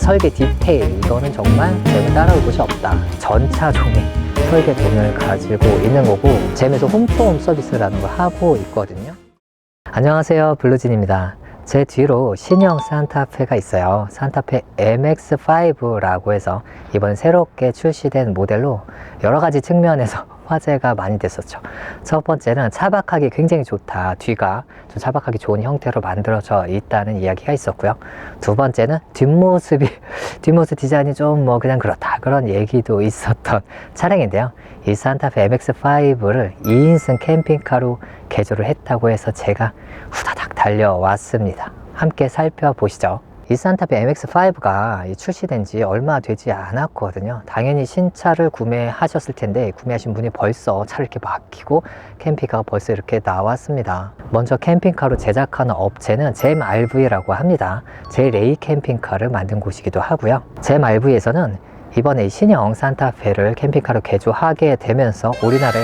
설계 디테일, 이거는 정말 제가 따라올 곳이 없다. 전차종의 설계 돈을 가지고 있는 거고, 잼에서 홈투홈 서비스라는 걸 하고 있거든요. 안녕하세요, 블루진입니다. 제 뒤로 신형 산타페가 있어요. 산타페 MX5라고 해서 이번 새롭게 출시된 모델로 여러 가지 측면에서 화제가 많이 됐었죠. 첫 번째는 차박하기 굉장히 좋다. 뒤가 좀 차박하기 좋은 형태로 만들어져 있다는 이야기가 있었고요. 두 번째는 뒷모습 디자인이 좀 그냥 그렇다. 그런 얘기도 있었던 차량인데요. 이 산타페 MX5를 2인승 캠핑카로 개조를 했다고 해서 제가 후다닥 달려왔습니다. 함께 살펴보시죠. 이 산타페 MX5가 출시된 지 얼마 되지 않았거든요. 당연히 신차를 구매하셨을 텐데, 구매하신 분이 벌써 차를 이렇게 막히고 캠핑카가 벌써 이렇게 나왔습니다. 먼저 캠핑카로 제작하는 업체는 잼 RV라고 합니다. 제-레이 캠핑카를 만든 곳이기도 하고요. 잼 RV에서는 이번에 신형 산타페를 캠핑카로 개조하게 되면서 우리나라의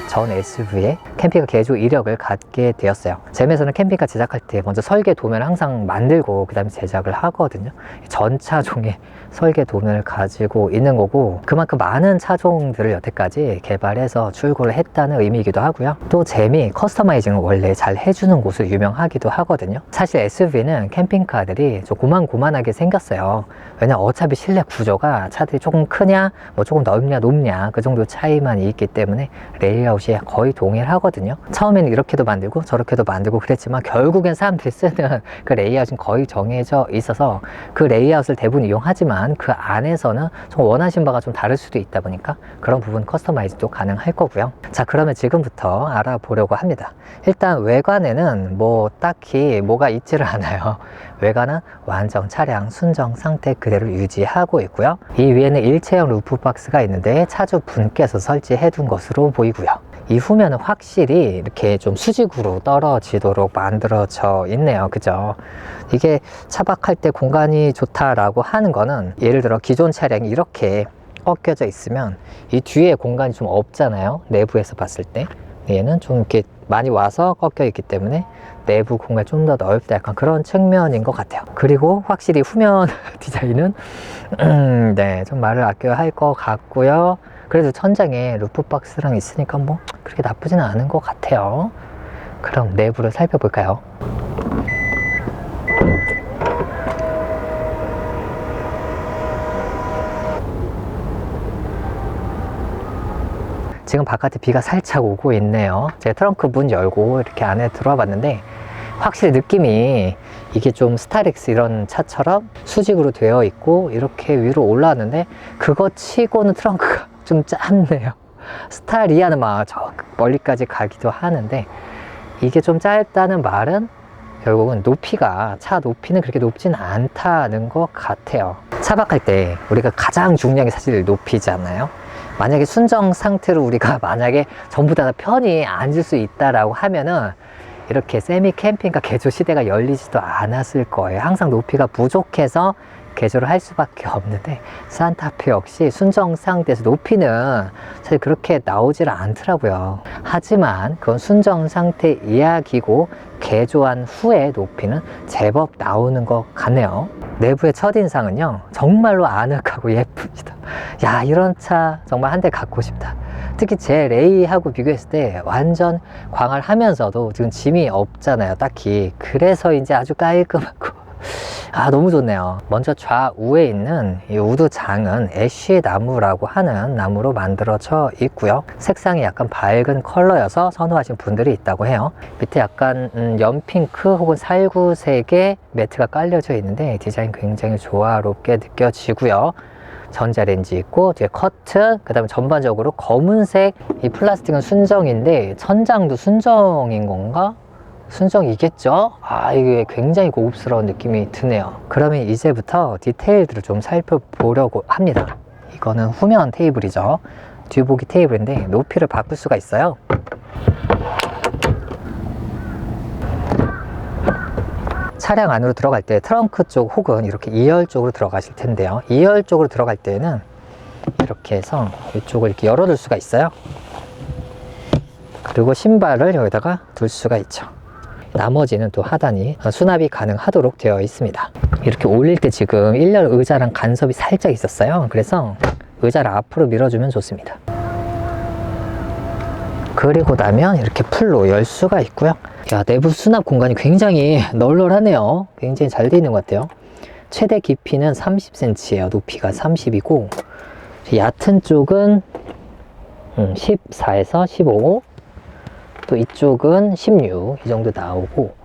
전 SUV의 캠핑카 개조 이력을 갖게 되었어요. 잼에서는 캠핑카 제작할 때 먼저 설계 도면을 항상 만들고 그 다음에 제작을 하거든요. 전차종의 설계 도면을 가지고 있는 거고, 그만큼 많은 차종들을 여태까지 개발해서 출고를 했다는 의미이기도 하고요. 또 잼이 커스터마이징을 원래 잘 해주는 곳으로 유명하기도 하거든요. 사실 SUV는 캠핑카들이 좀 고만고만하게 생겼어요. 왜냐면 어차피 실내 구조가 차들이 조금 크냐 조금 넓냐 높냐 그 정도 차이만 있기 때문에 레이아웃이 거의 동일하거든요. 처음에는 이렇게도 만들고 저렇게도 만들고 그랬지만 결국엔 사람들이 쓰는 그 레이아웃은 거의 정해져 있어서 그 레이아웃을 대부분 이용하지만 그 안에서는 좀 원하신 바가 좀 다를 수도 있다 보니까 그런 부분 커스터마이즈도 가능할 거고요. 자, 그러면 지금부터 알아보려고 합니다. 일단 외관에는 딱히 뭐가 있지를 않아요. 외관은 완전 차량 순정 상태 그대로 유지하고 있고요. 이 위에는 일체형 루프박스가 있는데 차주 분께서 설치해 둔 것으로 보이고요. 이 후면은 확실히 이렇게 좀 수직으로 떨어지도록 만들어져 있네요. 그죠? 이게 차박할 때 공간이 좋다라고 하는 거는, 예를 들어 기존 차량이 이렇게 꺾여져 있으면 이 뒤에 공간이 좀 없잖아요. 내부에서 봤을 때. 얘는 좀 이렇게 많이 와서 꺾여 있기 때문에 내부 공간이 좀 더 넓다, 약간 그런 측면인 것 같아요. 그리고 확실히 후면 디자인은 네, 좀 말을 아껴야 할 것 같고요. 그래도 천장에 루프박스랑 있으니까 그렇게 나쁘지는 않은 것 같아요. 그럼 내부를 살펴볼까요? 지금 바깥에 비가 살짝 오고 있네요. 제가 트렁크 문 열고 이렇게 안에 들어와 봤는데, 확실히 느낌이 이게 좀 스타렉스 이런 차처럼 수직으로 되어 있고 이렇게 위로 올라왔는데, 그거 치고는 트렁크가 좀 짧네요. 스타리아는 저 멀리까지 가기도 하는데, 이게 좀 짧다는 말은 결국은 차 높이는 그렇게 높진 않다는 것 같아요. 차박할 때 우리가 가장 중요한 게 사실 높이잖아요. 만약에 순정 상태로 우리가 만약에 전부 다 편히 앉을 수 있다라고 하면은 이렇게 세미 캠핑카 개조 시대가 열리지도 않았을 거예요. 항상 높이가 부족해서 개조를 할 수밖에 없는데, 산타페 역시 순정 상태에서 높이는 사실 그렇게 나오질 않더라고요. 하지만 그건 순정 상태 이야기고 개조한 후에 높이는 제법 나오는 것 같네요. 내부의 첫인상은요, 정말로 아늑하고 예쁩니다. 야, 이런 차 정말 한 대 갖고 싶다. 특히 제 레이하고 비교했을 때 완전 광활하면서도 지금 짐이 없잖아요, 딱히. 그래서인지 아주 깔끔하고 너무 좋네요. 먼저 좌우에 있는 이 우드장은 애쉬 나무라고 하는 나무로 만들어져 있고요. 색상이 약간 밝은 컬러여서 선호하시는 분들이 있다고 해요. 밑에 약간 연핑크 혹은 살구색의 매트가 깔려져 있는데 디자인 굉장히 조화롭게 느껴지고요. 전자레인지 있고 뒤에 커튼, 그 다음에 전반적으로 검은색, 이 플라스틱은 순정인데 천장도 순정인 건가? 순정이겠죠? 이게 굉장히 고급스러운 느낌이 드네요. 그러면 이제부터 디테일들을 좀 살펴보려고 합니다. 이거는 후면 테이블이죠. 뒷보기 테이블인데 높이를 바꿀 수가 있어요. 차량 안으로 들어갈 때 트렁크 쪽 혹은 이렇게 2열 쪽으로 들어가실 텐데요. 2열 쪽으로 들어갈 때는 이렇게 해서 이쪽을 이렇게 열어둘 수가 있어요. 그리고 신발을 여기다가 둘 수가 있죠. 나머지는 또 하단이 수납이 가능하도록 되어 있습니다. 이렇게 올릴 때 지금 1열 의자랑 간섭이 살짝 있었어요. 그래서 의자를 앞으로 밀어주면 좋습니다. 그리고 나면 이렇게 풀로 열 수가 있고요. 야, 내부 수납 공간이 굉장히 널널하네요. 굉장히 잘 되어 있는 것 같아요. 최대 깊이는 30cm예요. 높이가 30이고 얕은 쪽은 14에서 15, 또 이쪽은 16 이 정도 나오고,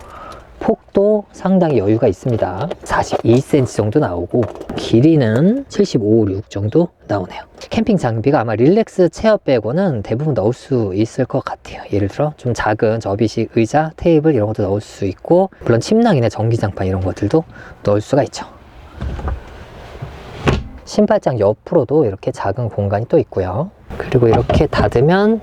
폭도 상당히 여유가 있습니다. 42cm 정도 나오고, 길이는 75, 6 정도 나오네요. 캠핑 장비가 아마 릴렉스 체어 빼고는 대부분 넣을 수 있을 것 같아요. 예를 들어 좀 작은 접이식 의자, 테이블 이런 것도 넣을 수 있고, 물론 침낭이나 전기장판 이런 것들도 넣을 수가 있죠. 신발장 옆으로도 이렇게 작은 공간이 또 있고요. 그리고 이렇게 닫으면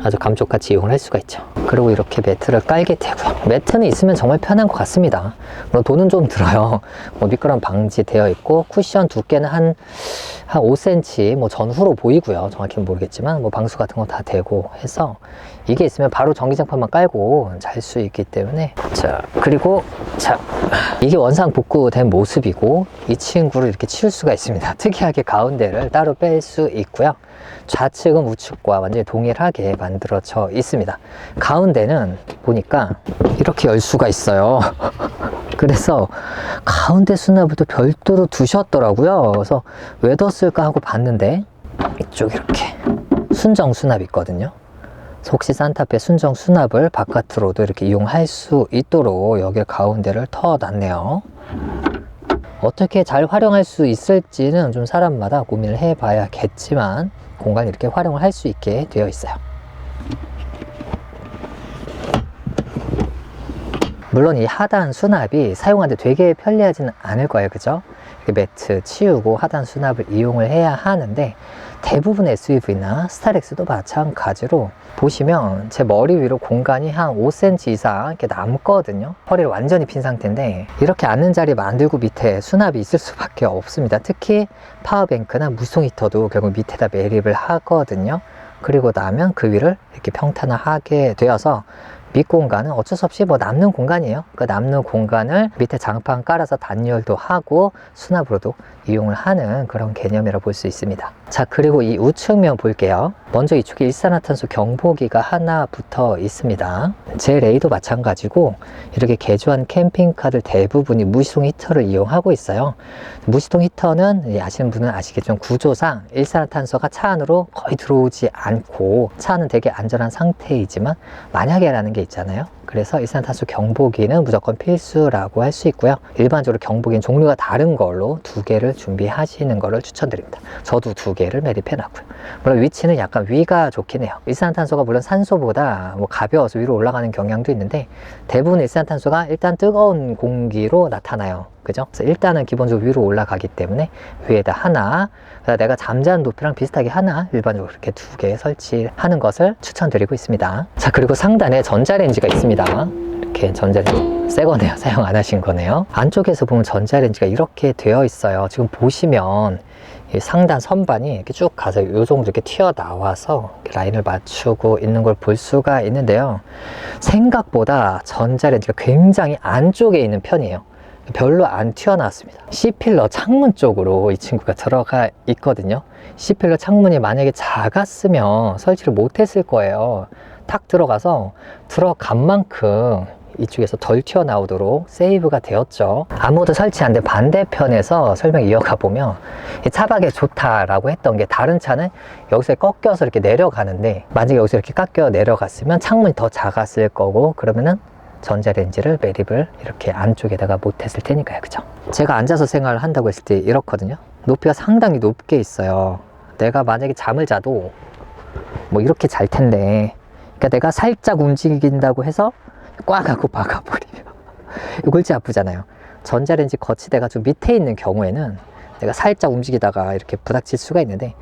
아주 감쪽같이 이용을 할 수가 있죠. 그리고 이렇게 매트를 깔게 되고요. 매트는 있으면 정말 편한 것 같습니다. 물론 돈은 좀 들어요. 뭐 미끄럼 방지되어 있고, 쿠션 두께는 한 5cm 뭐 전후로 보이고요. 정확히는 모르겠지만 뭐 방수 같은 거 다 되고 해서 이게 있으면 바로 전기장판만 깔고 잘 수 있기 때문에. 자, 그리고 자, 이게 원상 복구된 모습이고, 이 친구를 이렇게 치울 수가 있습니다. 특이하게 가운데를 따로 뺄 수 있고요. 좌측은 우측과 완전히 동일하게 만들어져 있습니다. 가운데는 보니까 이렇게 열 수가 있어요. 그래서 가운데 수납을 또 별도로 두셨더라고요. 그래서 왜 뒀을까 하고 봤는데, 이쪽 이렇게 순정 수납이 있거든요. 그래서 혹시 산타페 순정 수납을 바깥으로도 이렇게 이용할 수 있도록 여기 가운데를 터놨네요. 어떻게 잘 활용할 수 있을지는 좀 사람마다 고민을 해봐야겠지만, 공간을 이렇게 활용을 할 수 있게 되어 있어요. 물론 이 하단 수납이 사용하는데 되게 편리하지는 않을 거예요. 그죠? 매트 치우고 하단 수납을 이용을 해야 하는데, 대부분 SUV나 스타렉스도 마찬가지로 보시면 제 머리 위로 공간이 한 5cm 이상 이렇게 남거든요. 허리를 완전히 핀 상태인데, 이렇게 앉는 자리 만들고 밑에 수납이 있을 수밖에 없습니다. 특히 파워뱅크나 무송 히터도 결국 밑에다 매립을 하거든요. 그리고 나면 그 위를 이렇게 평탄화하게 되어서 밑공간은 어쩔 수 없이 뭐 남는 공간이에요. 그 남는 공간을 밑에 장판 깔아서 단열도 하고 수납으로도 이용을 하는 그런 개념이라고 볼 수 있습니다. 자, 그리고 이 우측면 볼게요. 먼저 이쪽에 일산화탄소 경보기가 하나 붙어 있습니다. 제 레이도 마찬가지고, 이렇게 개조한 캠핑카들 대부분이 무시동 히터를 이용하고 있어요. 무시동 히터는 아시는 분은 아시겠지만 구조상 일산화탄소가 차 안으로 거의 들어오지 않고, 차 안은 되게 안전한 상태이지만 만약에라는 게 있잖아요. 그래서 일산화탄소 경보기는 무조건 필수라고 할 수 있고요. 일반적으로 경보기는 종류가 다른 걸로 2개를 준비하시는 것을 추천드립니다. 저도 2개를 매립해 놨고요. 물론 위치는 약간 위가 좋긴 해요. 일산화탄소가 물론 산소보다 뭐 가벼워서 위로 올라가는 경향도 있는데, 대부분 일산화탄소가 일단 뜨거운 공기로 나타나요. 그죠? 그래서 일단은 기본적으로 위로 올라가기 때문에 위에다 하나, 내가 잠자는 높이랑 비슷하게 하나, 일반적으로 이렇게 2개 설치하는 것을 추천드리고 있습니다. 자, 그리고 상단에 전자레인지가 있습니다. 이렇게 전자레인지 새 거네요. 사용 안 하신 거네요. 안쪽에서 보면 전자레인지가 이렇게 되어 있어요. 지금 보시면 이 상단 선반이 이렇게 쭉 가서 이 정도 이렇게 튀어나와서 이렇게 라인을 맞추고 있는 걸 볼 수가 있는데요. 생각보다 전자레인지가 굉장히 안쪽에 있는 편이에요. 별로 안 튀어나왔습니다. C필러 창문 쪽으로 이 친구가 들어가 있거든요. C필러 창문이 만약에 작았으면 설치를 못했을 거예요. 탁 들어가서 들어간 만큼 이쪽에서 덜 튀어나오도록 세이브가 되었죠. 아무도 설치 안 된 반대편에서 설명 이어가 보면 이 차박에 좋다라고 했던 게, 다른 차는 여기서 꺾여서 이렇게 내려가는데, 만약에 여기서 이렇게 깎여 내려갔으면 창문이 더 작았을 거고, 그러면은 전자레인지를 매립을 이렇게 안쪽에다가 못했을 테니까요. 그죠? 제가 앉아서 생활을 한다고 했을 때 이렇거든요. 높이가 상당히 높게 있어요. 내가 만약에 잠을 자도 뭐 이렇게 잘 텐데, 그러니까 내가 살짝 움직인다고 해서 꽉 하고 박아버리면 골치 아프잖아요. 전자레인지 거치대가 좀 밑에 있는 경우에는 내가 살짝 움직이다가 이렇게 부닥칠 수가 있는데,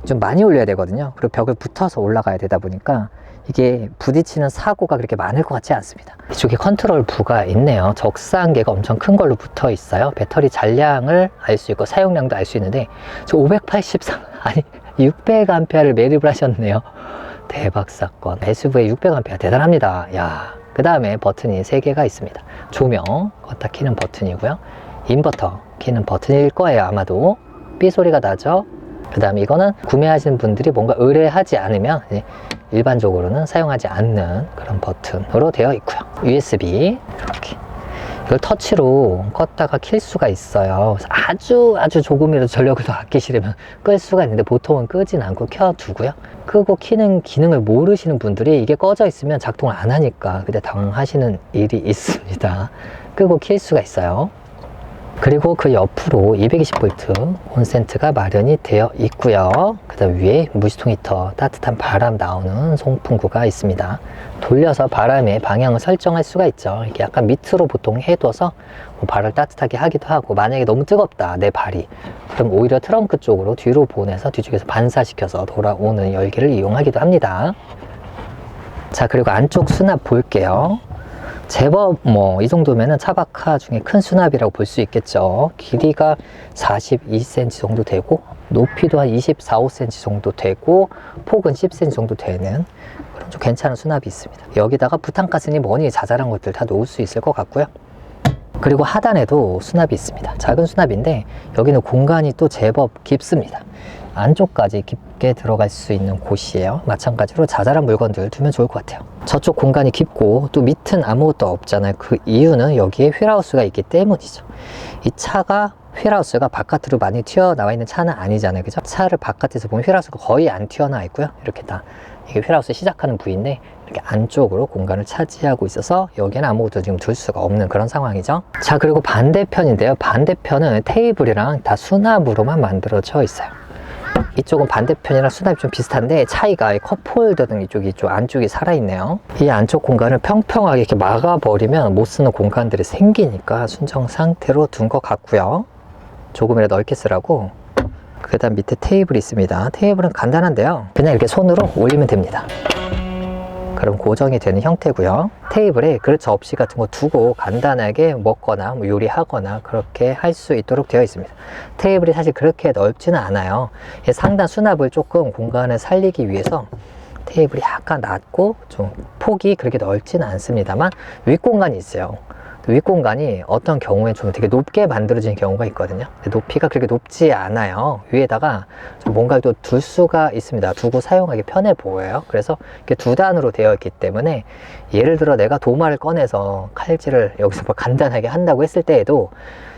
좀 많이 올려야 되거든요. 그리고 벽을 붙어서 올라가야 되다 보니까 이게 부딪히는 사고가 그렇게 많을 것 같지 않습니다. 이쪽에 컨트롤 부가 있네요. 적상계가 엄청 큰 걸로 붙어 있어요. 배터리 잔량을 알 수 있고 사용량도 알 수 있는데, 저 583, 아니 600A를 매립을 하셨네요. 대박 사건. SUV에 600A 대단합니다. 야, 그 다음에 버튼이 3개가 있습니다. 조명, 껐다 키는 버튼이고요. 인버터 키는 버튼일 거예요. 아마도 삐 소리가 나죠. 그 다음에 이거는 구매하시는 분들이 뭔가 의뢰하지 않으면 일반적으로는 사용하지 않는 그런 버튼으로 되어 있고요. USB 이렇게, 이걸 터치로 껐다가 킬 수가 있어요. 아주 조금이라도 전력을 더 아끼시려면 끌 수가 있는데 보통은 끄진 않고 켜두고요. 끄고 키는 기능을 모르시는 분들이 이게 꺼져 있으면 작동을 안 하니까 그때 당황하시는 일이 있습니다. 끄고 킬 수가 있어요. 그리고 그 옆으로 220V 온센트가 마련이 되어 있고요. 그 다음 위에 무시통 히터, 따뜻한 바람 나오는 송풍구가 있습니다. 돌려서 바람의 방향을 설정할 수가 있죠. 이렇게 약간 밑으로 보통 해둬서 발을 따뜻하게 하기도 하고, 만약에 너무 뜨겁다 내 발이, 그럼 오히려 트렁크 쪽으로 뒤로 보내서 뒤쪽에서 반사시켜서 돌아오는 열기를 이용하기도 합니다. 자, 그리고 안쪽 수납 볼게요. 제법 이 정도면은 차박카 중에 큰 수납이라고 볼 수 있겠죠. 길이가 42cm 정도 되고 높이도 한 24, 5cm 정도 되고 폭은 10cm 정도 되는 그런 좀 괜찮은 수납이 있습니다. 여기다가 부탄가스니 뭐니 자잘한 것들 다 놓을 수 있을 것 같고요. 그리고 하단에도 수납이 있습니다. 작은 수납인데 여기는 공간이 또 제법 깊습니다. 안쪽까지 깊게 들어갈 수 있는 곳이에요. 마찬가지로 자잘한 물건들 두면 좋을 것 같아요. 저쪽 공간이 깊고 또 밑은 아무것도 없잖아요. 그 이유는 여기에 휠하우스가 있기 때문이죠. 이 차가 휠하우스가 바깥으로 많이 튀어나와 있는 차는 아니잖아요. 그죠? 차를 바깥에서 보면 휠하우스가 거의 안 튀어나와 있고요. 이렇게 다 이게 휠하우스 시작하는 부위인데 이렇게 안쪽으로 공간을 차지하고 있어서 여기에는 아무것도 지금 둘 수가 없는 그런 상황이죠. 자, 그리고 반대편인데요. 반대편은 테이블이랑 다 수납으로만 만들어져 있어요. 이쪽은 반대편이랑 수납이 좀 비슷한데 차이가 컵홀더등 이쪽이 좀 안쪽이 살아있네요. 이 안쪽 공간을 평평하게 이렇게 막아버리면 못 쓰는 공간들이 생기니까 순정 상태로 둔 것 같고요. 조금이라도 넓게 쓰라고. 그 다음 밑에 테이블이 있습니다. 테이블은 간단한데요. 그냥 이렇게 손으로 올리면 됩니다. 그럼 고정이 되는 형태고요. 테이블에 그릇 접시 같은 거 두고 간단하게 먹거나 요리하거나 그렇게 할 수 있도록 되어 있습니다. 테이블이 사실 그렇게 넓지는 않아요. 상단 수납을 조금 공간을 살리기 위해서 테이블이 약간 낮고 좀 폭이 그렇게 넓지는 않습니다만 윗공간이 있어요. 윗공간이 어떤 경우에 좀 되게 높게 만들어지는 경우가 있거든요. 높이가 그렇게 높지 않아요. 위에다가 좀 뭔가를 또 둘 수가 있습니다. 두고 사용하기 편해 보여요. 그래서 이렇게 두 단으로 되어 있기 때문에 예를 들어 내가 도마를 꺼내서 칼질을 여기서 뭐 간단하게 한다고 했을 때에도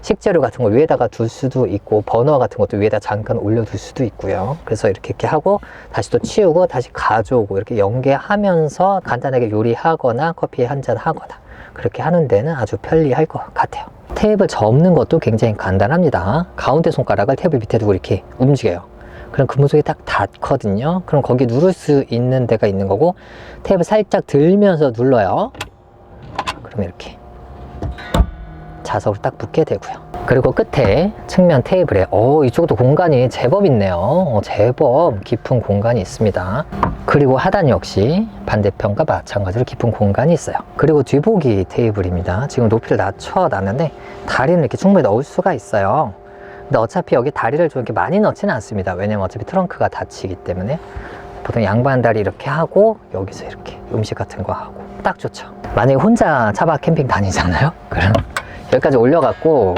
식재료 같은 거 위에다가 둘 수도 있고 버너 같은 것도 위에다 잠깐 올려둘 수도 있고요. 그래서 이렇게 하고 다시 또 치우고 다시 가져오고 이렇게 연계하면서 간단하게 요리하거나 커피 한잔 하거나 그렇게 하는 데는 아주 편리할 것 같아요. 테이블 접는 것도 굉장히 간단합니다. 가운데 손가락을 테이블 밑에 두고 이렇게 움직여요. 그럼 금속이 딱 닿거든요. 그럼 거기 누를 수 있는 데가 있는 거고, 테이블 살짝 들면서 눌러요. 그럼 이렇게 자석으로 딱 붙게 되고요. 그리고 끝에 측면 테이블에 이쪽도 공간이 제법 있네요. 제법 깊은 공간이 있습니다. 그리고 하단 역시 반대편과 마찬가지로 깊은 공간이 있어요. 그리고 뒤보기 테이블입니다. 지금 높이를 낮춰놨는데 다리는 이렇게 충분히 넣을 수가 있어요. 근데 어차피 여기 다리를 좀 이렇게 많이 넣지는 않습니다. 왜냐면 어차피 트렁크가 닫히기 때문에 보통 양반 다리 이렇게 하고 여기서 이렇게 음식 같은 거 하고 딱 좋죠. 만약에 혼자 차박 캠핑 다니잖아요. 그럼 여기까지 올려갖고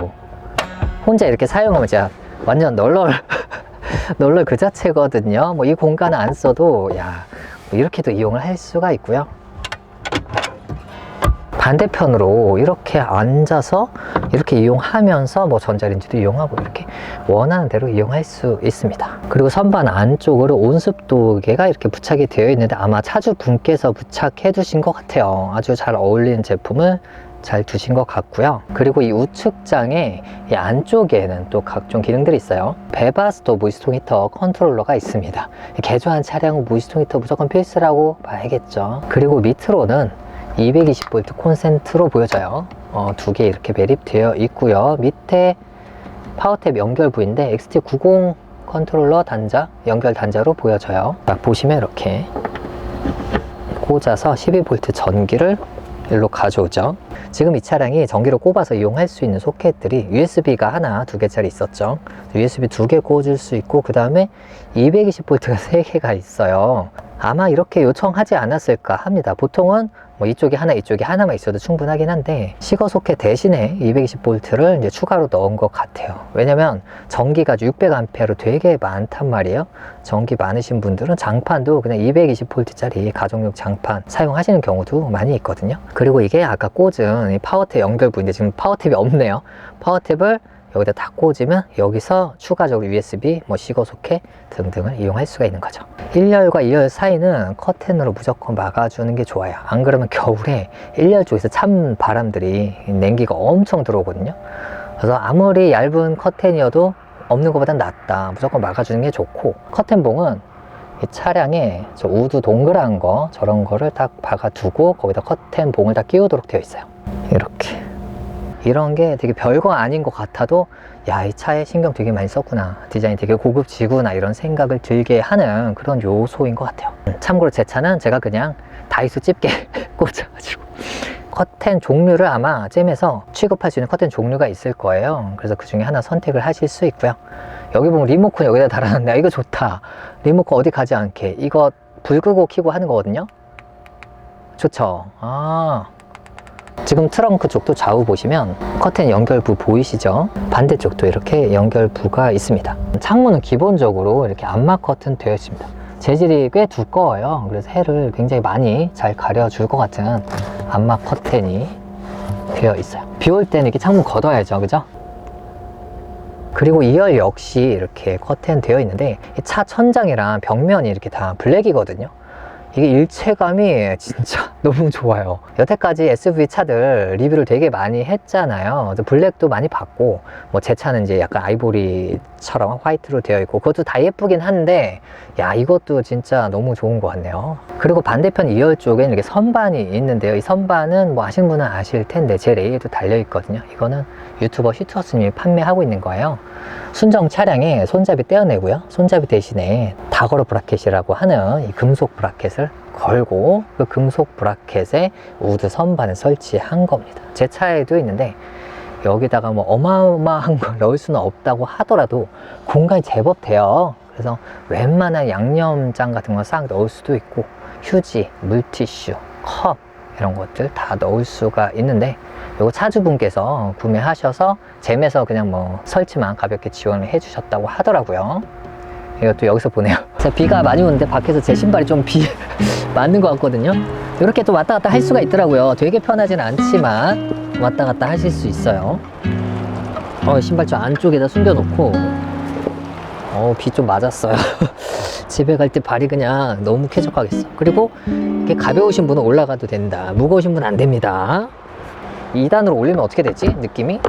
혼자 이렇게 사용하면 진짜 완전 널널 그 자체거든요. 이 공간을 안 써도 뭐 이렇게도 이용을 할 수가 있고요. 반대편으로 이렇게 앉아서 이렇게 이용하면서 전자레인지도 이용하고 이렇게 원하는 대로 이용할 수 있습니다. 그리고 선반 안쪽으로 온습도계가 이렇게 부착이 되어 있는데 아마 차주분께서 부착해 두신 것 같아요. 아주 잘 어울리는 제품을 잘 두신 것 같고요. 그리고 이 우측장에 이 안쪽에는 또 각종 기능들이 있어요. 베바스토 무시통 히터 컨트롤러가 있습니다. 개조한 차량은 무시통 히터 무조건 필수라고 봐야겠죠. 그리고 밑으로는 220V 콘센트로 보여져요. 두 개 이렇게 매립되어 있고요. 밑에 파워탭 연결 부위인데 XT90 컨트롤러 단자 연결 단자로 보여져요. 보시면 이렇게 꽂아서 12V 전기를 일로 가져오죠. 지금 이 차량이 전기를 꼽아서 이용할 수 있는 소켓들이 USB가 하나, 두 개짜리 있었죠. USB 두 개 꽂을 수 있고 그 다음에 220V가 세 개가 있어요. 아마 이렇게 요청하지 않았을까 합니다. 보통은 뭐 이쪽에 하나 이쪽에 하나만 있어도 충분하긴 한데 시거 소켓 대신에 220V를 이제 추가로 넣은 것 같아요. 왜냐면 전기가 600A로 되게 많단 말이에요. 전기 많으신 분들은 장판도 그냥 220V짜리 가정용 장판 사용하시는 경우도 많이 있거든요. 그리고 이게 아까 꽂은 이 파워탭 연결부인데 지금 파워탭이 없네요. 파워탭을 여기다 다 꽂으면 여기서 추가적으로 USB, 뭐 시거 소켓 등등을 이용할 수가 있는 거죠. 1열과 2열 사이는 커튼으로 무조건 막아주는 게 좋아요. 안 그러면 겨울에 1열 쪽에서 찬 바람들이 냉기가 엄청 들어오거든요. 그래서 아무리 얇은 커튼이어도 없는 것보단 낫다. 무조건 막아주는 게 좋고, 커튼봉은 이 차량에 저 우드 동그란 거 저런 거를 딱 박아두고 거기다 커튼봉을 다 끼우도록 되어 있어요. 이렇게. 이런 게 되게 별거 아닌 것 같아도 야, 이 차에 신경 되게 많이 썼구나, 디자인이 되게 고급지구나 이런 생각을 들게 하는 그런 요소인 것 같아요. 참고로 제 차는 제가 그냥 다이소 집게 꽂아가지고 커튼 종류를 아마 잼에서 취급할 수 있는 커튼 종류가 있을 거예요. 그래서 그 중에 하나 선택을 하실 수 있고요. 여기 보면 리모컨 여기다 달아놨는데, 아, 이거 좋다. 리모컨 어디 가지 않게 이거 불 끄고 켜고 하는 거거든요. 좋죠. 지금 트렁크 쪽도 좌우 보시면 커튼 연결부 보이시죠? 반대쪽도 이렇게 연결부가 있습니다. 창문은 기본적으로 이렇게 암막 커튼 되어 있습니다. 재질이 꽤 두꺼워요. 그래서 해를 굉장히 많이 잘 가려줄 것 같은 암막 커튼이 되어 있어요. 비 올 때는 이렇게 창문 걷어야죠, 그죠? 그리고 2열 역시 이렇게 커튼 되어 있는데 차 천장이랑 벽면이 이렇게 다 블랙이거든요. 이게 일체감이 진짜 너무 좋아요. 여태까지 SUV 차들 리뷰를 되게 많이 했잖아요. 블랙도 많이 봤고, 뭐 제 차는 이제 약간 아이보리처럼 화이트로 되어 있고, 그것도 다 예쁘긴 한데, 야, 이것도 진짜 너무 좋은 것 같네요. 그리고 반대편 2열 쪽에는 이렇게 선반이 있는데요. 이 선반은 뭐 아시는 분은 아실 텐데, 제 레일에도 달려 있거든요. 이거는 유튜버 슈트허스님이 판매하고 있는 거예요. 순정 차량에 손잡이 떼어내고요. 손잡이 대신에 다거로 브라켓이라고 하는 이 금속 브라켓을 걸고 그 금속 브라켓에 우드 선반을 설치한 겁니다. 제 차에도 있는데 여기다가 뭐 어마어마한 걸 넣을 수는 없다고 하더라도 공간이 제법 돼요. 그래서 웬만한 양념장 같은 거 싹 넣을 수도 있고, 휴지, 물티슈, 컵 이런 것들 다 넣을 수가 있는데, 요거 차주분께서 구매하셔서 잼에서 그냥 뭐 설치만 가볍게 지원을 해주셨다고 하더라고요. 이것도 여기서 보네요. 제가 비가 많이 오는데 밖에서 제 신발이 좀 비 맞는 것 같거든요. 이렇게 또 왔다 갔다 할 수가 있더라고요. 되게 편하진 않지만 왔다 갔다 하실 수 있어요. 신발 좀 안쪽에다 숨겨놓고, 비 좀 맞았어요. 집에 갈 때 발이 그냥 너무 쾌적하겠어. 그리고 이렇게 가벼우신 분은 올라가도 된다, 무거우신 분은 안 됩니다. 2단으로 올리면 어떻게 되지? 느낌이?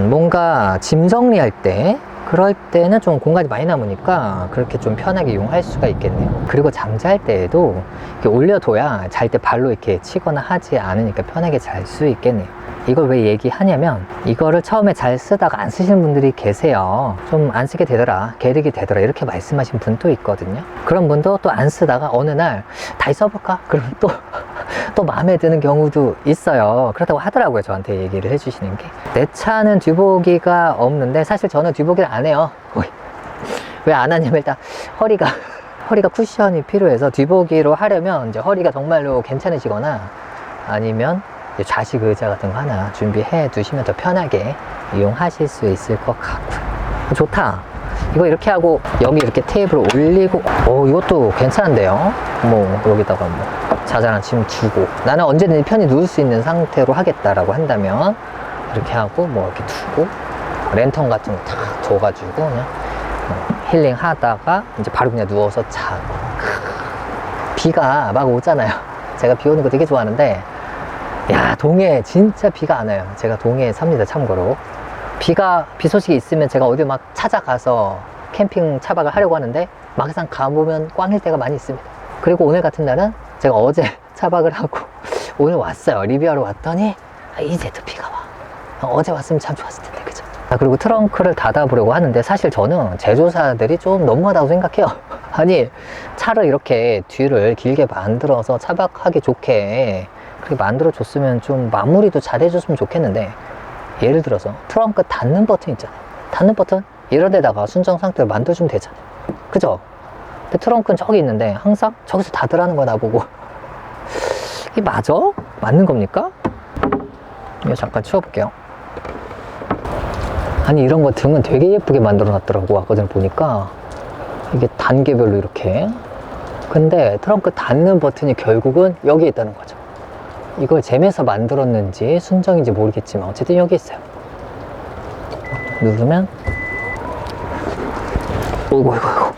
뭔가 짐 정리할 때, 그럴 때는 좀 공간이 많이 남으니까 그렇게 좀 편하게 이용할 수가 있겠네요. 그리고 잠잘 때에도 이렇게 올려둬야 잘 때 발로 이렇게 치거나 하지 않으니까 편하게 잘 수 있겠네요. 이걸 왜 얘기하냐면, 이거를 처음에 잘 쓰다가 안 쓰시는 분들이 계세요. 좀 안 쓰게 되더라, 게르게 되더라 이렇게 말씀하신 분도 있거든요. 그런 분도 또 안 쓰다가 어느 날 다시 써볼까? 그럼 또 마음에 드는 경우도 있어요. 그렇다고 하더라고요. 저한테 얘기를 해주시는 게. 내 차는 뒷보기가 없는데, 사실 저는 뒷보기를 안 해요. 왜 안 하냐면, 일단 허리가 쿠션이 필요해서 뒷보기로 하려면 이제 허리가 정말로 괜찮으시거나, 아니면 좌식 의자 같은 거 하나 준비해 두시면 더 편하게 이용하실 수 있을 것 같고요. 좋다. 이거 이렇게 하고 여기 이렇게 테이블을 올리고, 이것도 괜찮은데요. 뭐 여기다가 뭐 자잘한 짐 두고, 나는 언제든지 편히 누울 수 있는 상태로 하겠다라고 한다면 이렇게 하고 뭐 이렇게 두고, 랜턴 같은 거 다 둬가지고 그냥 힐링 하다가 이제 바로 그냥 누워서 자고. 비가 막 오잖아요. 제가 비 오는 거 되게 좋아하는데, 야, 동해 진짜 비가 안 와요. 제가 동해에 삽니다, 참고로. 비 소식이 있으면 제가 어디 막 찾아가서 캠핑 차박을 하려고 하는데, 막상 가보면 꽝일 때가 많이 있습니다. 그리고 오늘 같은 날은 제가 어제 차박을 하고 오늘 왔어요. 리뷰하러 왔더니 이제 또 비가 와. 어제 왔으면 참 좋았을 텐데, 그죠? 그리고 트렁크를 닫아보려고 하는데, 사실 저는 제조사들이 좀 너무하다고 생각해요. 아니, 차를 이렇게 뒤를 길게 만들어서 차박하기 좋게 그렇게 만들어줬으면 좀 마무리도 잘 해줬으면 좋겠는데, 예를 들어서 트렁크 닫는 버튼 있잖아요. 닫는 버튼 이런 데다가 순정 상태로 만들어주면 되잖아요. 그죠? 근데 트렁크는 저기 있는데 항상 저기서 닫으라는 거야, 나보고. 이게 맞아? 맞는 겁니까? 이거 잠깐 치워볼게요. 아니, 이런 거 등은 되게 예쁘게 만들어 놨더라고. 아까 전에 보니까 이게 단계별로 이렇게. 근데 트렁크 닫는 버튼이 결국은 여기에 있다는 거죠. 이걸 잼에서 만들었는지 순정인지 모르겠지만 어쨌든 여기 있어요. 누르면 어이구.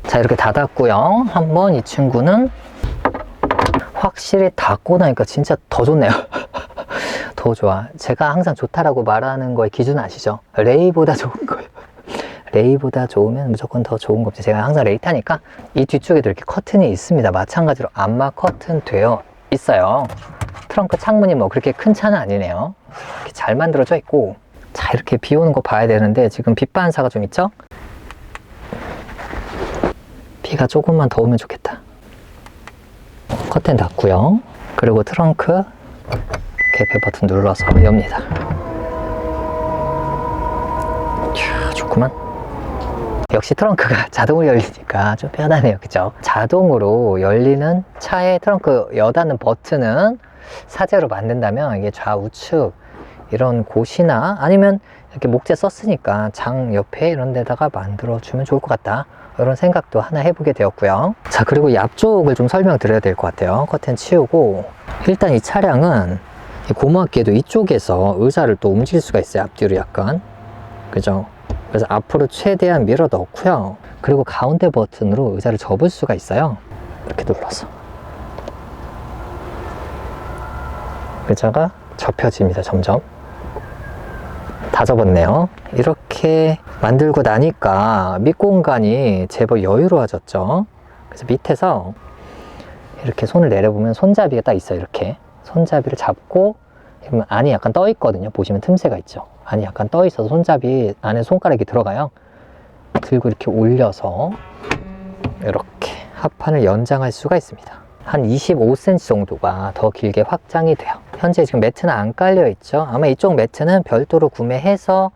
자, 이렇게 닫았고요. 한번 이 친구는 확실히 닫고 나니까 진짜 더 좋네요. 더 좋아. 제가 항상 좋다라고 말하는 거의 기준 아시죠? 레이보다 좋은 거예요. 레이보다 좋으면 무조건 더 좋은 겁니다. 제가 항상 레이 타니까. 이 뒤쪽에도 이렇게 커튼이 있습니다. 마찬가지로 암막 커튼 되어 있어요. 트렁크 창문이 뭐 그렇게 큰 차는 아니네요. 이렇게 잘 만들어져 있고. 자, 이렇게 비 오는 거 봐야 되는데 지금 빛 반사가 좀 있죠? 비가 조금만 더 오면 좋겠다. 커튼 닫고요. 그리고 트렁크 개폐 버튼 눌러서 엽니다. 이야, 좋구만. 역시 트렁크가 자동으로 열리니까 좀 편하네요. 그죠? 자동으로 열리는 차의 트렁크 여닫는 버튼은 사제로 만든다면 이게 좌우측 이런 곳이나 아니면 이렇게 목재 썼으니까 장 옆에 이런 데다가 만들어주면 좋을 것 같다. 이런 생각도 하나 해보게 되었고요. 자, 그리고 이 앞쪽을 좀 설명드려야 될 것 같아요. 커튼 치우고. 일단 이 차량은 고맙게도 이쪽에서 의자를 또 움직일 수가 있어요. 앞뒤로 약간. 그죠? 그래서 앞으로 최대한 밀어 넣고요. 그리고 가운데 버튼으로 의자를 접을 수가 있어요. 이렇게 눌러서. 의자가 접혀집니다. 점점. 다 접었네요. 이렇게 만들고 나니까 밑공간이 제법 여유로워졌죠. 그래서 밑에서 이렇게 손을 내려보면 손잡이가 딱 있어요. 이렇게 손잡이를 잡고 그러면 안이 약간 떠 있거든요. 보시면 틈새가 있죠. 안이 약간 떠 있어서 손잡이 안에 손가락이 들어가요. 들고 이렇게 올려서 이렇게 하판을 연장할 수가 있습니다. 한 25cm 정도가 더 길게 확장이 돼요. 현재 지금 매트는 안 깔려 있죠. 아마 이쪽 매트는 별도로 구매해서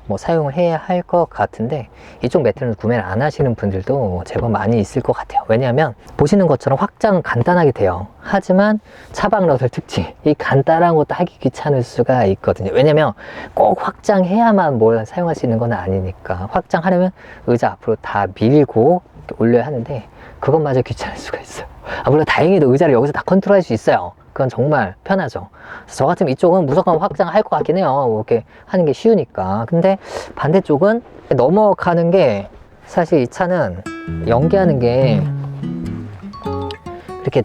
뭐 사용을 해야 할 것 같은데 이쪽 매트는 구매를 안 하시는 분들도 제법 많이 있을 것 같아요. 왜냐하면 보시는 것처럼 확장은 간단하게 돼요. 하지만 차박러들 특징, 이 간단한 것도 하기 귀찮을 수가 있거든요. 왜냐면 꼭 확장해야만 뭘 사용할 수 있는 건 아니니까. 확장하려면 의자 앞으로 다 밀고 올려야 하는데 그것마저 귀찮을 수가 있어요. 물론 다행히도 의자를 여기서 다 컨트롤할 수 있어요. 그건 정말 편하죠. 저 같으면 이쪽은 무조건 확장할 것 같긴 해요. 이렇게 하는 게 쉬우니까. 근데 반대쪽은 넘어가는 게 사실 이 차는 연기하는 게 이렇게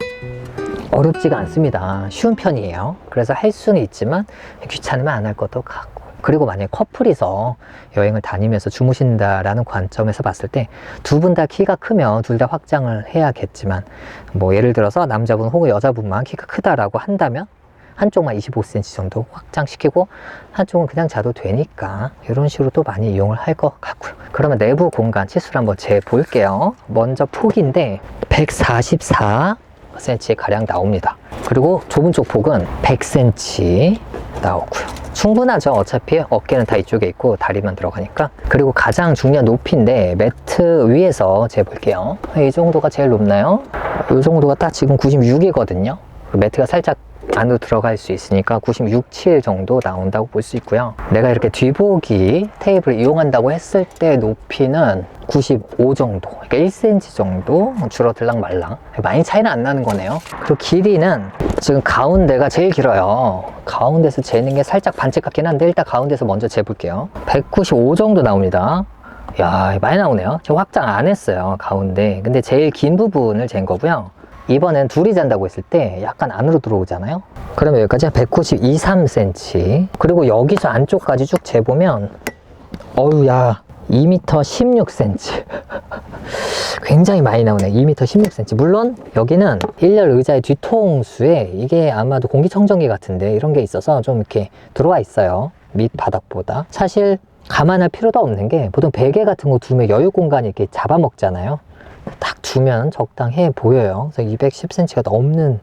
어렵지가 않습니다. 쉬운 편이에요. 그래서 할 수는 있지만 귀찮으면 안 할 것도 같고. 그리고 만약에 커플이서 여행을 다니면서 주무신다라는 관점에서 봤을 때 두 분 다 키가 크면 둘 다 확장을 해야겠지만 뭐 예를 들어서 남자분 혹은 여자분만 키가 크다라고 한다면 한쪽만 25cm 정도 확장시키고 한쪽은 그냥 자도 되니까 이런 식으로 또 많이 이용을 할 것 같고요. 그러면 내부 공간 치수를 한번 재볼게요. 먼저 폭인데 144cm 가량 나옵니다. 그리고 좁은 쪽 폭은 100cm 나오고요. 충분하죠. 어차피 어깨는 다 이쪽에 있고 다리만 들어가니까. 그리고 가장 중요한 높이인데 매트 위에서 재볼게요. 이 정도가 제일 높나요? 이 정도가 딱 지금 96이거든요. 매트가 살짝 안으로 들어갈 수 있으니까 96, 7 정도 나온다고 볼 수 있고요. 내가 이렇게 뒤보기 테이블을 이용한다고 했을 때 높이는 95 정도, 그러니까 1cm 정도 줄어들랑 말랑. 많이 차이는 안 나는 거네요. 그리고 길이는 지금 가운데가 제일 길어요. 가운데서 재는 게 살짝 반칙 같긴 한데 일단 가운데서 먼저 재볼게요. 195 정도 나옵니다. 야, 많이 나오네요. 저 확장 안 했어요, 가운데. 근데 제일 긴 부분을 잰 거고요. 이번엔 둘이 잔다고 했을 때 약간 안으로 들어오잖아요. 그러면 여기까지 192, 3cm. 그리고 여기서 안쪽까지 쭉 재보면 어우, 야, 2m 16cm. 굉장히 많이 나오네. 2m 16cm. 물론 여기는 1열 의자의 뒤통수에 이게 아마도 공기청정기 같은데 이런 게 있어서 좀 이렇게 들어와 있어요. 밑 바닥보다. 사실 감안할 필요도 없는 게 보통 베개 같은 거 두면 여유 공간이 이렇게 잡아먹잖아요. 딱 두면 적당해 보여요. 그래서 210cm가 넘는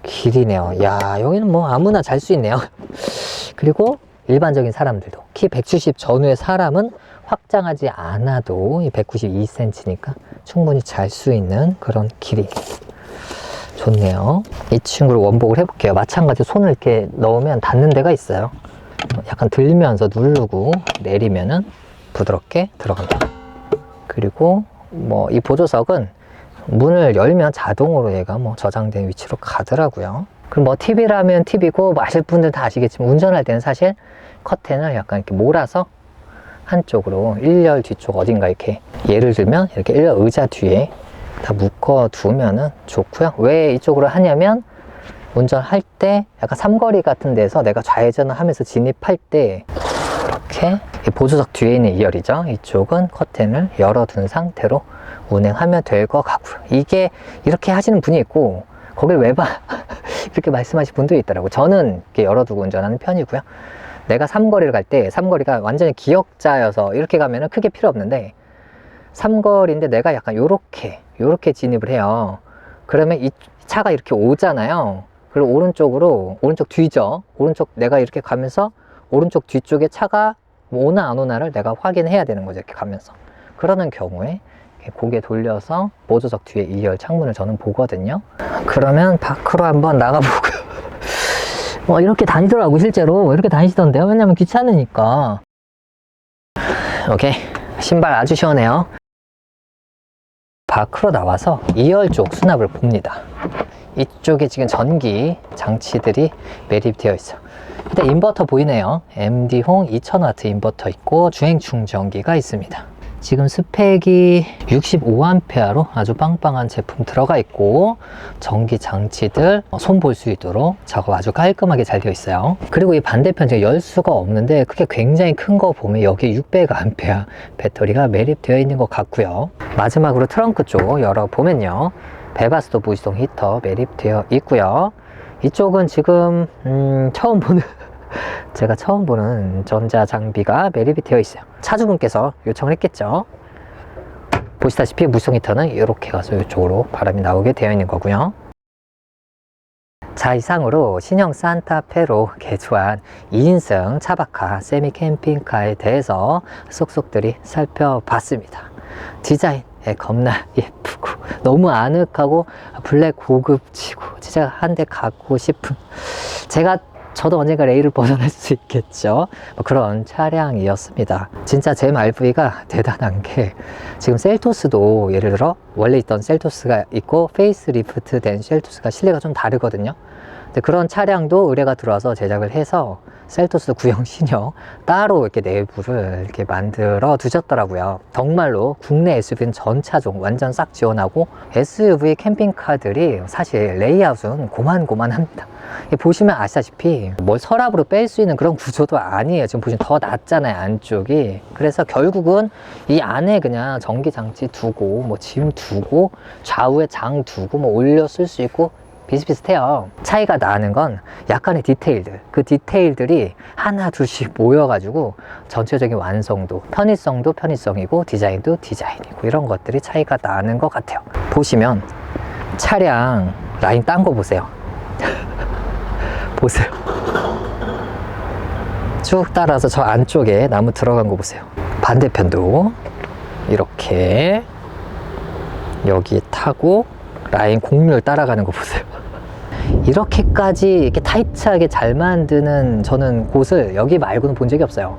길이네요. 야, 여기는 뭐 아무나 잘 수 있네요. 그리고 일반적인 사람들도 키 170 전후의 사람은 확장하지 않아도 이 192cm니까 충분히 잘 수 있는 그런 길이. 좋네요. 이 친구를 원복을 해볼게요. 마찬가지로 손을 이렇게 넣으면 닿는 데가 있어요. 약간 들면서 누르고 내리면은 부드럽게 들어갑니다. 그리고 뭐 이 보조석은 문을 열면 자동으로 얘가 뭐 저장된 위치로 가더라고요. 그럼 뭐 팁이라면 팁이고, 뭐 아실 분들 다 아시겠지만 운전할 때는 사실 커튼을 약간 이렇게 몰아서 한쪽으로 1열 뒤쪽 어딘가 이렇게, 예를 들면 이렇게 1열 의자 뒤에 다 묶어 두면은 좋고요. 왜 이쪽으로 하냐면 운전할 때 약간 삼거리 같은 데서 내가 좌회전을 하면서 진입할 때 이렇게 보조석 뒤에 있는 2열이죠. 이쪽은 커튼을 열어둔 상태로 운행하면 될 것 같고요. 이게 이렇게 하시는 분이 있고, 거길 왜 봐? 이렇게 말씀하시는 분도 있더라고요. 저는 이렇게 열어두고 운전하는 편이고요. 내가 삼거리를 갈 때, 삼거리가 완전히 기역자여서 이렇게 가면은 크게 필요 없는데, 삼거리인데 내가 약간 요렇게 진입을 해요. 그러면 이 차가 이렇게 오잖아요. 그리고 오른쪽 뒤죠. 오른쪽 내가 이렇게 가면서 오른쪽 뒤쪽에 차가 오나 안 오나를 내가 확인해야 되는 거죠. 이렇게 가면서. 그러는 경우에 고개 돌려서 보조석 뒤에 2열 창문을 저는 보거든요. 그러면 밖으로 한번 나가보고요. 이렇게 다니더라고. 실제로 이렇게 다니시던데요. 왜냐면 귀찮으니까. 오케이, 신발 아주 시원해요. 밖으로 나와서 2열 쪽 수납을 봅니다. 이쪽에 지금 전기 장치들이 매립되어 있어요. 일단 인버터 보이네요. MD홍 2000W 인버터 있고 주행 충전기가 있습니다. 지금 스펙이 65A로 아주 빵빵한 제품 들어가 있고, 전기 장치들 손 볼 수 있도록 작업 아주 깔끔하게 잘 되어 있어요. 그리고 이 반대편 제가 열 수가 없는데, 그게 굉장히 큰 거 보면 여기 600A 배터리가 매립되어 있는 것 같고요. 마지막으로 트렁크 쪽 열어보면요, 배바스도 무지동 히터 매립되어 있고요. 이쪽은 지금 제가 처음 보는 전자장비가 매립이 되어 있어요. 차주분께서 요청을 했겠죠. 보시다시피 무지동 히터는 이렇게 가서 이쪽으로 바람이 나오게 되어 있는 거고요. 자, 이상으로 신형 산타페로 개조한 2인승 차박카 세미 캠핑카에 대해서 쏙쏙들이 살펴봤습니다. 디자인 겁나 예쁘고 너무 아늑하고 블랙 고급지고 진짜 한 대 갖고 싶은, 저도 언젠가 레일을 벗어날 수 있겠죠. 그런 차량이었습니다. 진짜 제 MRV가 대단한 게, 지금 셀토스도 예를 들어 원래 있던 셀토스가 있고 페이스리프트 된 셀토스가 실내가 좀 다르거든요. 근데 그런 차량도 의뢰가 들어와서 제작을 해서 셀토스 구형 신형 따로 이렇게 내부를 이렇게 만들어 두셨더라고요. 정말로 국내 SUV는 전차종 완전 싹 지원하고, SUV 캠핑카들이 사실 레이아웃은 고만고만합니다. 보시면 아시다시피 뭘 서랍으로 뺄 수 있는 그런 구조도 아니에요. 지금 보시면 더 낮잖아요, 안쪽이. 그래서 결국은 이 안에 그냥 전기장치 두고 뭐 짐 두고 좌우에 장 두고 뭐 올려 쓸 수 있고 비슷비슷해요. 차이가 나는 건 약간의 디테일들, 그 디테일들이 하나 둘씩 모여가지고 전체적인 완성도, 편의성도 편의성이고 디자인도 디자인이고, 이런 것들이 차이가 나는 것 같아요. 보시면 차량 라인 딴 거 보세요. 보세요. 쭉 따라서 저 안쪽에 나무 들어간 거 보세요. 반대편도 이렇게 여기 타고 라인 곡률 따라가는 거 보세요. 이렇게까지 이렇게 타이트하게 잘 만드는 저는 곳을 여기 말고는 본 적이 없어요.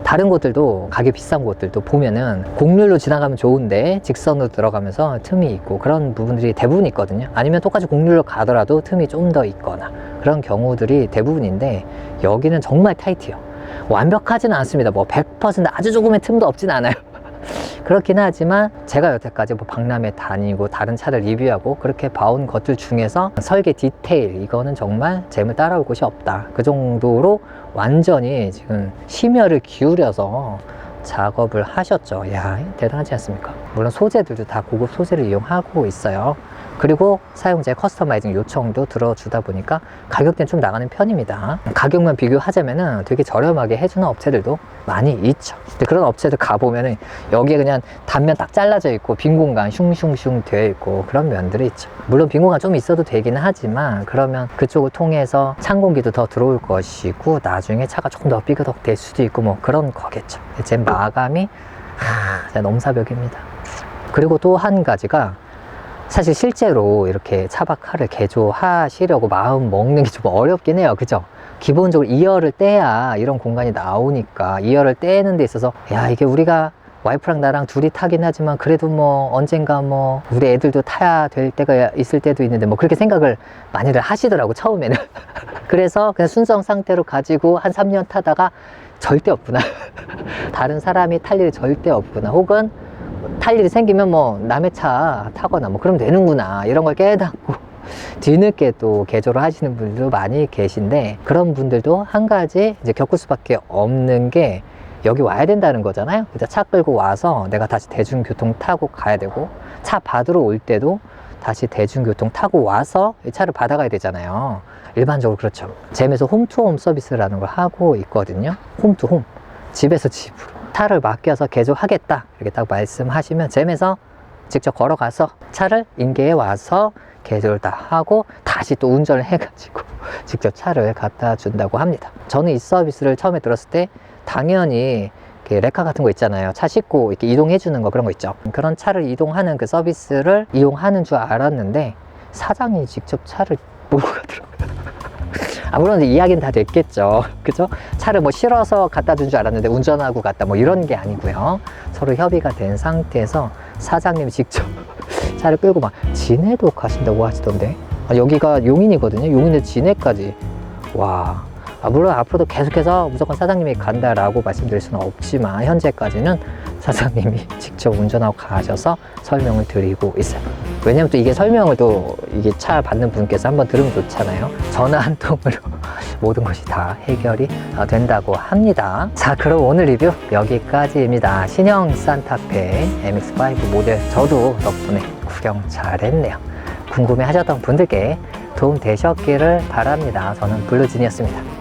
다른 곳들도, 가격 비싼 곳들도 보면은 곡률로 지나가면 좋은데 직선으로 들어가면서 틈이 있고 그런 부분들이 대부분 있거든요. 아니면 똑같이 곡률로 가더라도 틈이 좀 더 있거나 그런 경우들이 대부분인데, 여기는 정말 타이트해요. 완벽하지는 않습니다. 뭐 100% 아주 조금의 틈도 없진 않아요. 그렇긴 하지만 제가 여태까지 뭐 박람회 다니고 다른 차를 리뷰하고 그렇게 봐온 것들 중에서 설계 디테일, 이거는 정말 잼을 따라올 곳이 없다. 그 정도로 완전히 지금 심혈을 기울여서 작업을 하셨죠. 야, 대단하지 않습니까? 물론 소재들도 다 고급 소재를 이용하고 있어요. 그리고 사용자의 커스터마이징 요청도 들어주다 보니까 가격대는 좀 나가는 편입니다. 가격만 비교하자면은 되게 저렴하게 해주는 업체들도 많이 있죠. 근데 그런 업체들 가보면은 여기에 그냥 단면 딱 잘라져 있고 빈 공간 슝슝슝 되어 있고 그런 면들이 있죠. 물론 빈 공간 좀 있어도 되긴 하지만 그러면 그쪽을 통해서 찬 공기도 더 들어올 것이고 나중에 차가 조금 더 삐그덕 될 수도 있고 뭐 그런 거겠죠. 제 마감이 진짜 넘사벽입니다. 그리고 또 한 가지가 사실 실제로 이렇게 차박카를 개조하시려고 마음 먹는 게 좀 어렵긴 해요. 그죠? 기본적으로 2열을 떼야 이런 공간이 나오니까 2열을 떼는 데 있어서 야, 이게 우리가 와이프랑 나랑 둘이 타긴 하지만 그래도 뭐 언젠가 뭐 우리 애들도 타야 될 때가 있을 때도 있는데 뭐 그렇게 생각을 많이들 하시더라고, 처음에는. 그래서 그냥 순정 상태로 가지고 한 3년 타다가 절대 없구나. 다른 사람이 탈 일이 절대 없구나. 혹은 탈 일이 생기면 뭐 남의 차 타거나 뭐 그러면 되는구나, 이런 걸 깨닫고 뒤늦게 또 개조를 하시는 분들도 많이 계신데, 그런 분들도 한 가지 이제 겪을 수밖에 없는 게 여기 와야 된다는 거잖아요. 그래서 차 끌고 와서 내가 다시 대중교통 타고 가야 되고, 차 받으러 올 때도 다시 대중교통 타고 와서 이 차를 받아가야 되잖아요. 일반적으로 그렇죠. 잼에서 홈투홈 서비스라는 걸 하고 있거든요. 홈투홈, 집에서 집으로 차를 맡겨서 개조하겠다 이렇게 딱 말씀하시면 잼에서 직접 걸어가서 차를 인계해 와서 개조를 다 하고 다시 또 운전을 해가지고 직접 차를 갖다 준다고 합니다. 저는 이 서비스를 처음에 들었을 때 당연히 레카 같은 거 있잖아요. 차 싣고 이렇게 이동해 주는 거, 그런 거 있죠. 그런 차를 이동하는 그 서비스를 이용하는 줄 알았는데 사장이 직접 차를 몰고 가더라고요. 물론 이야기는 다 됐겠죠. 그죠? 차를 뭐 실어서 갖다 준 줄 알았는데 운전하고 갔다 뭐 이런 게 아니고요. 서로 협의가 된 상태에서 사장님이 직접 차를 끌고 막 진해도 가신다고 하시던데, 여기가 용인이거든요. 용인에 진해까지. 와. 물론 앞으로도 계속해서 무조건 사장님이 간다라고 말씀드릴 수는 없지만 현재까지는 사장님이 직접 운전하고 가셔서 설명을 드리고 있어요. 왜냐면 또 이게 설명을 또 이게 차 받는 분께서 한번 들으면 좋잖아요. 전화 한 통으로 모든 것이 다 해결이 된다고 합니다. 자, 그럼 오늘 리뷰 여기까지입니다. 신형 산타페 MX-5 모델, 저도 덕분에 구경 잘했네요. 궁금해 하셨던 분들께 도움 되셨기를 바랍니다. 저는 블루진이었습니다.